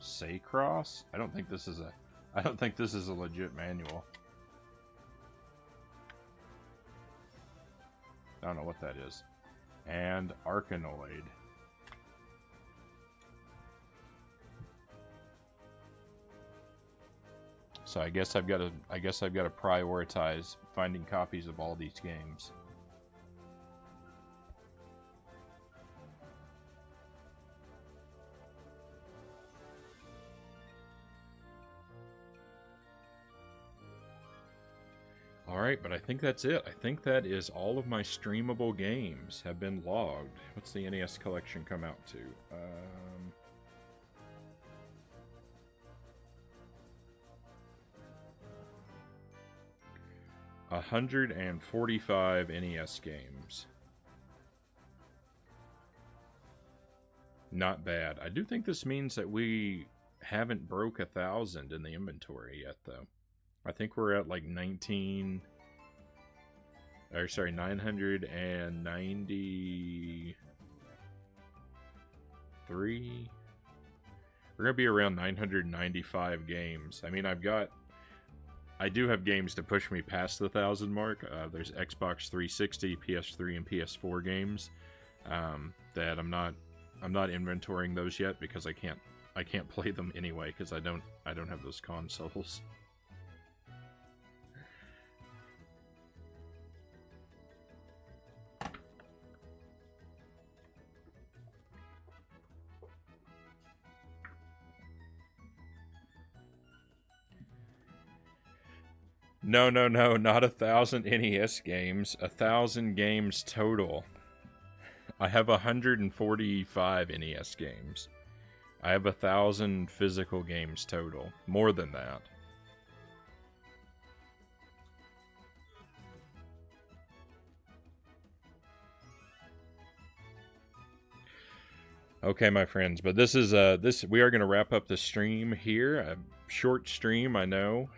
Saycross. I don't think this is a legit manual. I don't know what that is. and Arkanoid. So I guess I've got to prioritize finding copies of all these games. Alright, but I think that's it. I think that is all of my streamable games have been logged. What's the NES collection come out to? 145 NES games. Not bad. I do think this means that we haven't broke 1,000 in the inventory yet, though. I think we're at like 993. We're gonna be around 995 games. I mean, I do have games to push me past the 1,000 mark. There's Xbox 360, PS3, and PS4 games that I'm not inventorying those yet because I can't play them anyway because I don't have those consoles. No, not 1,000 NES games. 1,000 games total. I have 145 NES games. I have 1,000 physical games total. More than that. Okay, my friends, but this is we are going to wrap up the stream here. A short stream, I know,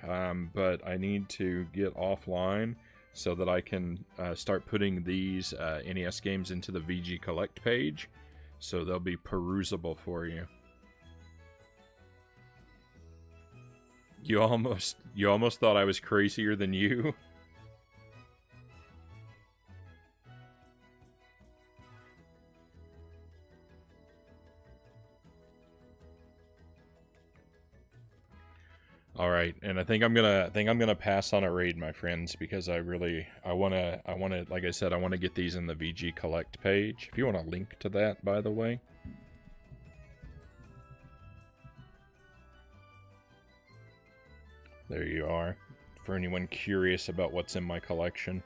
but I need to get offline so that I can start putting these NES games into the VG Collect page, so they'll be perusable for you. You almost thought I was crazier than you. All right, and I think I'm gonna pass on a raid, my friends, because I wanna like I said, I wanna get these in the VG Collect page. If you want a link to that, by the way. There you are, for anyone curious about what's in my collection.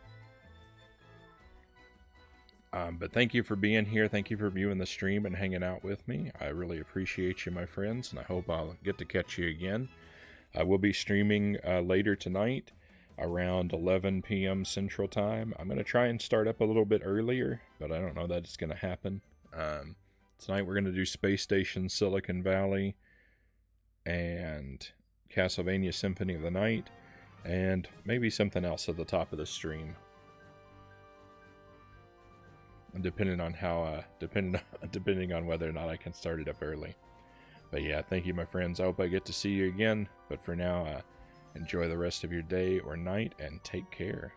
But thank you for being here. Thank you for viewing the stream and hanging out with me. I really appreciate you, my friends, and I hope I'll get to catch you again. I will be streaming later tonight around 11 p.m. Central Time. I'm going to try and start up a little bit earlier, but I don't know that it's going to happen. Tonight we're going to do Space Station Silicon Valley and Castlevania Symphony of the Night, and maybe something else at the top of the stream. Depending on how, depending on whether or not I can start it up early. But yeah, thank you, my friends. I hope I get to see you again. But for now, enjoy the rest of your day or night and take care.